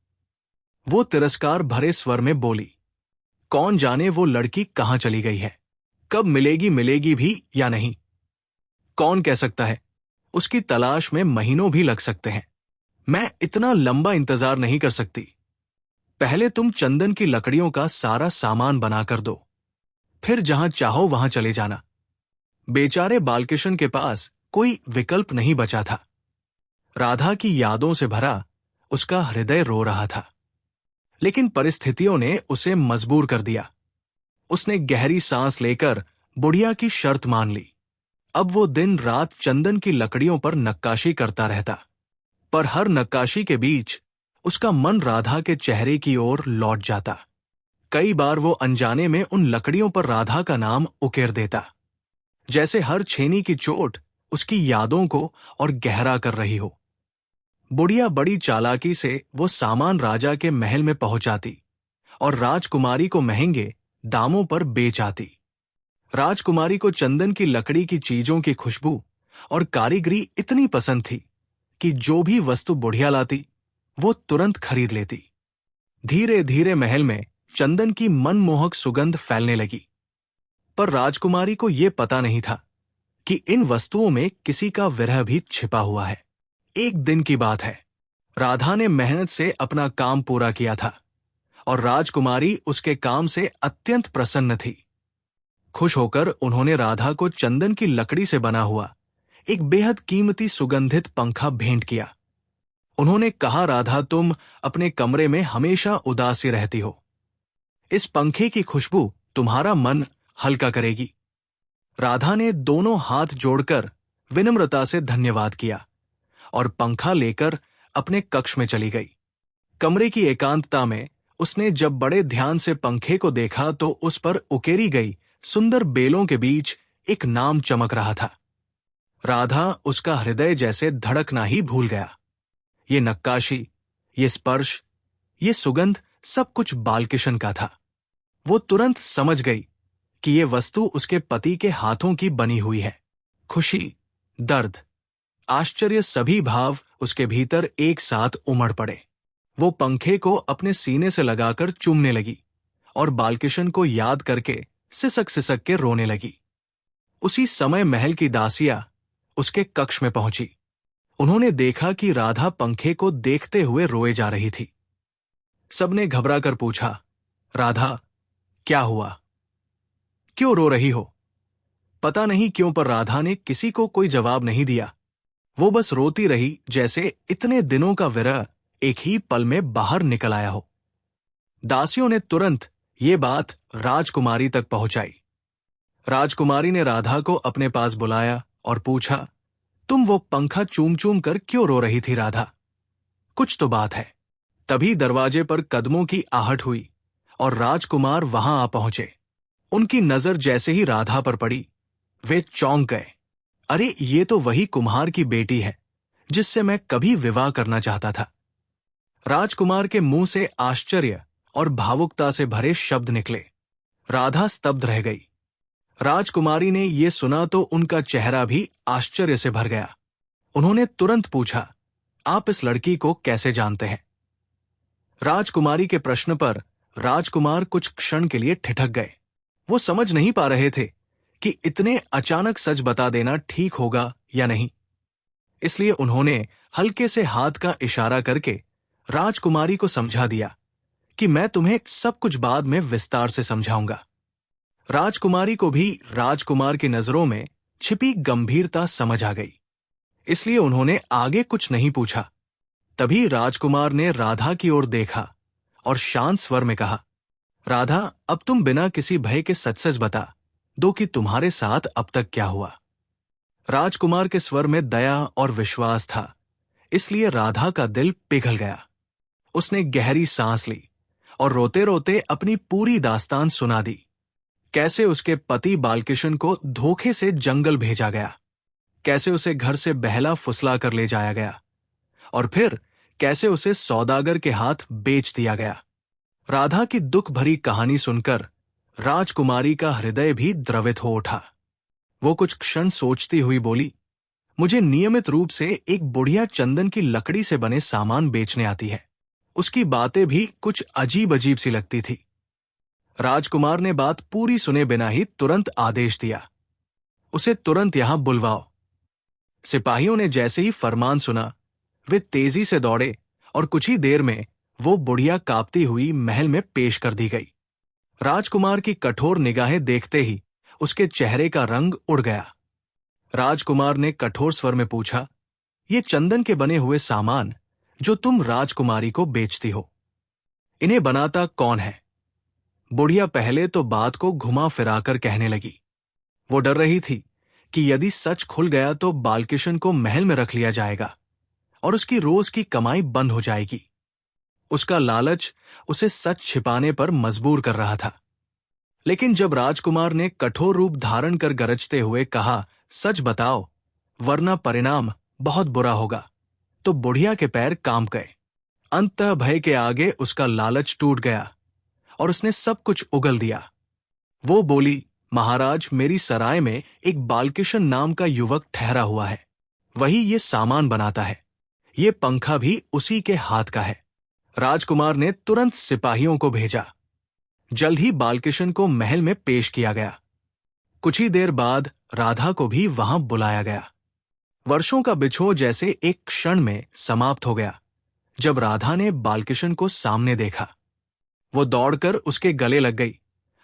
वो तिरस्कार भरे स्वर में बोली, कौन जाने वो लड़की कहां चली गई है, कब मिलेगी भी या नहीं, कौन कह सकता है। उसकी तलाश में महीनों भी लग सकते हैं। मैं इतना लंबा इंतजार नहीं कर सकती। पहले तुम चंदन की लकड़ियों का सारा सामान बनाकर दो, फिर जहां चाहो वहां चले जाना। बेचारे बालकिशन के पास कोई विकल्प नहीं बचा था। राधा की यादों से भरा उसका हृदय रो रहा था, लेकिन परिस्थितियों ने उसे मजबूर कर दिया। उसने गहरी सांस लेकर बुढ़िया की शर्त मान ली। अब वो दिन रात चंदन की लकड़ियों पर नक्काशी करता रहता, पर हर नक्काशी के बीच उसका मन राधा के चेहरे की ओर लौट जाता। कई बार वो अनजाने में उन लकड़ियों पर राधा का नाम उकेर देता, जैसे हर छेनी की चोट उसकी यादों को और गहरा कर रही हो। बुढ़िया बड़ी चालाकी से वो सामान राजा के महल में पहुंचाती और राजकुमारी को महंगे दामों पर बेच आती। राजकुमारी को चंदन की लकड़ी की चीजों की खुशबू और कारीगरी इतनी पसंद थी कि जो भी वस्तु बुढ़िया लाती वो तुरंत खरीद लेती। धीरे धीरे महल में चंदन की मनमोहक सुगंध फैलने लगी, पर राजकुमारी को यह पता नहीं था कि इन वस्तुओं में किसी का विरह भी छिपा हुआ है। एक दिन की बात है। राधा ने मेहनत से अपना काम पूरा किया था और राजकुमारी उसके काम से अत्यंत प्रसन्न थी। खुश होकर उन्होंने राधा को चंदन की लकड़ी से बना हुआ एक बेहद कीमती सुगंधित पंखा भेंट किया। उन्होंने कहा, राधा, तुम अपने कमरे में हमेशा उदासी रहती हो। इस पंखे की खुशबू तुम्हारा मन हल्का करेगी। राधा ने दोनों हाथ जोड़कर विनम्रता से धन्यवाद किया और पंखा लेकर अपने कक्ष में चली गई। कमरे की एकांतता में उसने जब बड़े ध्यान से पंखे को देखा तो उस पर उकेरी गई सुंदर बेलों के बीच एक नाम चमक रहा था। राधा उसका हृदय जैसे धड़कना ही भूल गया। ये नक्काशी, ये स्पर्श, ये सुगंध सब कुछ बालकिशन का था। वो तुरंत समझ गई कि ये वस्तु उसके पति के हाथों की बनी हुई है। खुशी, दर्द, आश्चर्य सभी भाव उसके भीतर एक साथ उमड़ पड़े। वो पंखे को अपने सीने से लगाकर चूमने लगी और बालकिशन को याद करके सिसक सिसक के रोने लगी। उसी समय महल की दासियां उसके कक्ष में पहुंची। उन्होंने देखा कि राधा पंखे को देखते हुए रोए जा रही थी। सबने घबरा कर पूछा, राधा, क्या हुआ? क्यों रो रही हो? पता नहीं क्यों, पर राधा ने किसी को कोई जवाब नहीं दिया। वो बस रोती रही, जैसे इतने दिनों का विरह एक ही पल में बाहर निकल आया हो। दासियों ने तुरंत ये बात राजकुमारी तक पहुंचाई। राजकुमारी ने राधा को अपने पास बुलाया और पूछा, तुम वो पंखा चूम चूम कर क्यों रो रही थी राधा? कुछ तो बात है। तभी दरवाजे पर कदमों की आहट हुई और राजकुमार वहां आ पहुंचे। उनकी नजर जैसे ही राधा पर पड़ी, वे चौंक गए। अरे, ये तो वही कुम्हार की बेटी है जिससे मैं कभी विवाह करना चाहता था। राजकुमार के मुंह से आश्चर्य और भावुकता से भरे शब्द निकले। राधा स्तब्ध रह गई। राजकुमारी ने यह सुना तो उनका चेहरा भी आश्चर्य से भर गया। उन्होंने तुरंत पूछा, आप इस लड़की को कैसे जानते हैं? राजकुमारी के प्रश्न पर राजकुमार कुछ क्षण के लिए ठिठक गए। वो समझ नहीं पा रहे थे कि इतने अचानक सच बता देना ठीक होगा या नहीं। इसलिए उन्होंने हल्के से हाथ का इशारा करके राजकुमारी को समझा दिया कि मैं तुम्हें सब कुछ बाद में विस्तार से समझाऊंगा। राजकुमारी को भी राजकुमार की नजरों में छिपी गंभीरता समझ आ गई, इसलिए उन्होंने आगे कुछ नहीं पूछा। तभी राजकुमार ने राधा की ओर देखा और शांत स्वर में कहा, राधा, अब तुम बिना किसी भय के सच सच बता दो कि तुम्हारे साथ अब तक क्या हुआ। राजकुमार के स्वर में दया और विश्वास था, इसलिए राधा का दिल पिघल गया। उसने गहरी सांस ली और रोते रोते अपनी पूरी दास्तान सुना दी। कैसे उसके पति बालकिशन को धोखे से जंगल भेजा गया, कैसे उसे घर से बहला फुसला कर ले जाया गया और फिर कैसे उसे सौदागर के हाथ बेच दिया गया। राधा की दुख भरी कहानी सुनकर राजकुमारी का हृदय भी द्रवित हो उठा। वो कुछ क्षण सोचती हुई बोली, मुझे नियमित रूप से एक बुढ़िया चंदन की लकड़ी से बने सामान बेचने आती है। उसकी बातें भी कुछ अजीब अजीब सी लगती थी। राजकुमार ने बात पूरी सुने बिना ही तुरंत आदेश दिया, उसे तुरंत यहां बुलवाओ। सिपाहियों ने जैसे ही फरमान सुना, वे तेजी से दौड़े और कुछ ही देर में वो बुढ़िया कांपती हुई महल में पेश कर दी गई। राजकुमार की कठोर निगाहें देखते ही उसके चेहरे का रंग उड़ गया। राजकुमार ने कठोर स्वर में पूछा, ये चंदन के बने हुए सामान जो तुम राजकुमारी को बेचती हो, इन्हें बनाता कौन है? बुढ़िया पहले तो बात को घुमा फिराकर कहने लगी। वो डर रही थी कि यदि सच खुल गया तो बालकिशन को महल में रख लिया जाएगा और उसकी रोज की कमाई बंद हो जाएगी। उसका लालच उसे सच छिपाने पर मजबूर कर रहा था। लेकिन जब राजकुमार ने कठोर रूप धारण कर गरजते हुए कहा, सच बताओ वरना परिणाम बहुत बुरा होगा, तो बुढ़िया के पैर कांप गए। अंततः भय के आगे उसका लालच टूट गया और उसने सब कुछ उगल दिया। वो बोली, महाराज, मेरी सराय में एक बालकिशन नाम का युवक ठहरा हुआ है। वही ये सामान बनाता है। ये पंखा भी उसी के हाथ का है। राजकुमार ने तुरंत सिपाहियों को भेजा। जल्द ही बालकिशन को महल में पेश किया गया। कुछ ही देर बाद राधा को भी वहां बुलाया गया। वर्षों का बिछोह जैसे एक क्षण में समाप्त हो गया जब राधा ने बालकिशन को सामने देखा। वो दौड़कर उसके गले लग गई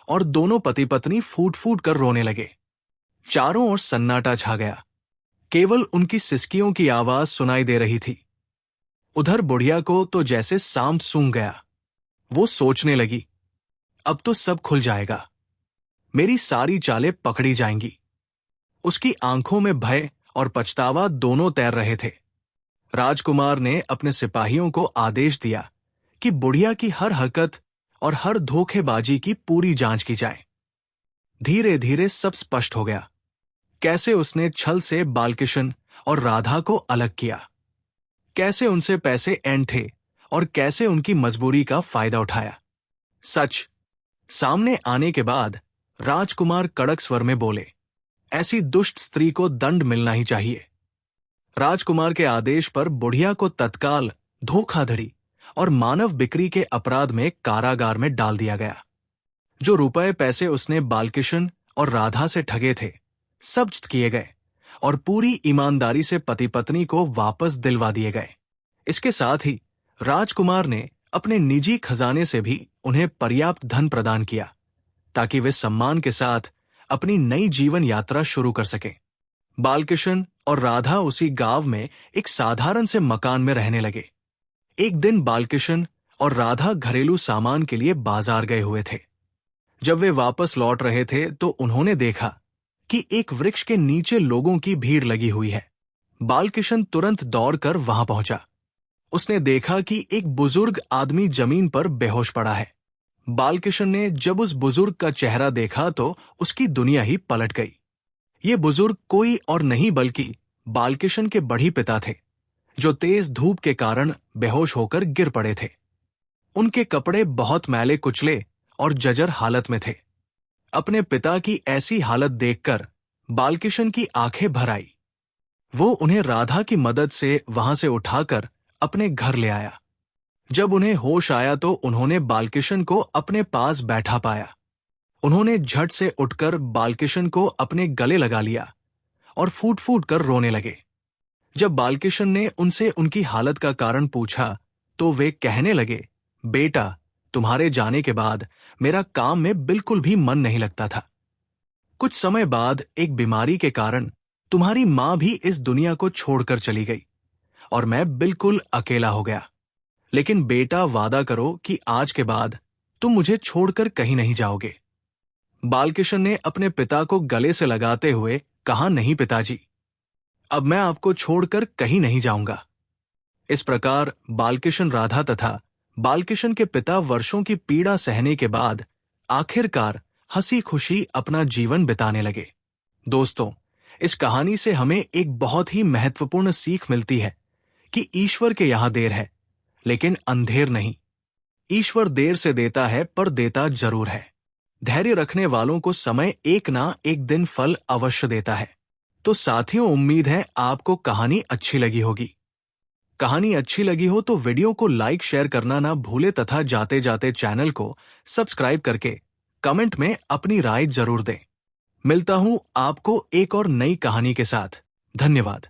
और दोनों पति पत्नी फूट फूट कर रोने लगे। चारों ओर सन्नाटा छा गया। केवल उनकी सिसकियों की आवाज सुनाई दे रही थी। उधर बुढ़िया को तो जैसे सांप सूंघ गया। वो सोचने लगी, अब तो सब खुल जाएगा, मेरी सारी चालें पकड़ी जाएंगी। उसकी आंखों में भय और पछतावा दोनों तैर रहे थे। राजकुमार ने अपने सिपाहियों को आदेश दिया कि बुढ़िया की हर हरकत और हर धोखेबाजी की पूरी जांच की जाए। धीरे धीरे सब स्पष्ट हो गया। कैसे उसने छल से बालकिशन और राधा को अलग किया, कैसे उनसे पैसे ऐंठे और कैसे उनकी मजबूरी का फायदा उठाया। सच सामने आने के बाद राजकुमार कड़क स्वर में बोले, ऐसी दुष्ट स्त्री को दंड मिलना ही चाहिए। राजकुमार के आदेश पर बुढ़िया को तत्काल धोखाधड़ी और मानव बिक्री के अपराध में कारागार में डाल दिया गया। जो रुपए पैसे उसने बालकिशन और राधा से ठगे थे, सब जब्त किए गए और पूरी ईमानदारी से पति पत्नी को वापस दिलवा दिए गए। इसके साथ ही राजकुमार ने अपने निजी खजाने से भी उन्हें पर्याप्त धन प्रदान किया ताकि वे सम्मान के साथ अपनी नई जीवन यात्रा शुरू कर सकें। बालकिशन और राधा उसी गांव में एक साधारण से मकान में रहने लगे। एक दिन बालकिशन और राधा घरेलू सामान के लिए बाजार गए हुए थे। जब वे वापस लौट रहे थे तो उन्होंने देखा कि एक वृक्ष के नीचे लोगों की भीड़ लगी हुई है। बालकिशन तुरंत दौड़कर वहां पहुंचा। उसने देखा कि एक बुजुर्ग आदमी जमीन पर बेहोश पड़ा है। बालकिशन ने जब उस बुजुर्ग का चेहरा देखा तो उसकी दुनिया ही पलट गई। ये बुजुर्ग कोई और नहीं बल्कि बालकिशन के बड़ी पिता थे, जो तेज धूप के कारण बेहोश होकर गिर पड़े थे। उनके कपड़े बहुत मैले कुचले और जर्जर हालत में थे। अपने पिता की ऐसी हालत देखकर बालकिशन की आंखें भर आई। वो उन्हें राधा की मदद से वहां से उठाकर अपने घर ले आया। जब उन्हें होश आया तो उन्होंने बालकिशन को अपने पास बैठा पाया। उन्होंने झट से उठकर बालकिशन को अपने गले लगा लिया और फूट फूट कर रोने लगे। जब बालकिशन ने उनसे उनकी हालत का कारण पूछा तो वे कहने लगे, बेटा, तुम्हारे जाने के बाद मेरा काम में बिल्कुल भी मन नहीं लगता था। कुछ समय बाद एक बीमारी के कारण तुम्हारी मां भी इस दुनिया को छोड़कर चली गई और मैं बिल्कुल अकेला हो गया। लेकिन बेटा, वादा करो कि आज के बाद तुम मुझे छोड़कर कहीं नहीं जाओगे। बालकिशन ने अपने पिता को गले से लगाते हुए कहा, नहीं पिताजी, अब मैं आपको छोड़कर कहीं नहीं जाऊंगा। इस प्रकार बालकिशन, राधा तथा बालकिशन के पिता वर्षों की पीड़ा सहने के बाद आखिरकार हंसी खुशी अपना जीवन बिताने लगे। दोस्तों, इस कहानी से हमें एक बहुत ही महत्वपूर्ण सीख मिलती है कि ईश्वर के यहां देर है, लेकिन अंधेर नहीं। ईश्वर देर से देता है पर देता जरूर है। धैर्य रखने वालों को समय एक ना एक दिन फल अवश्य देता है। तो साथियों, उम्मीद है आपको कहानी अच्छी लगी होगी। कहानी अच्छी लगी हो तो वीडियो को लाइक शेयर करना ना भूले तथा जाते जाते चैनल को सब्सक्राइब करके कमेंट में अपनी राय जरूर दें। मिलता हूं आपको एक और नई कहानी के साथ। धन्यवाद।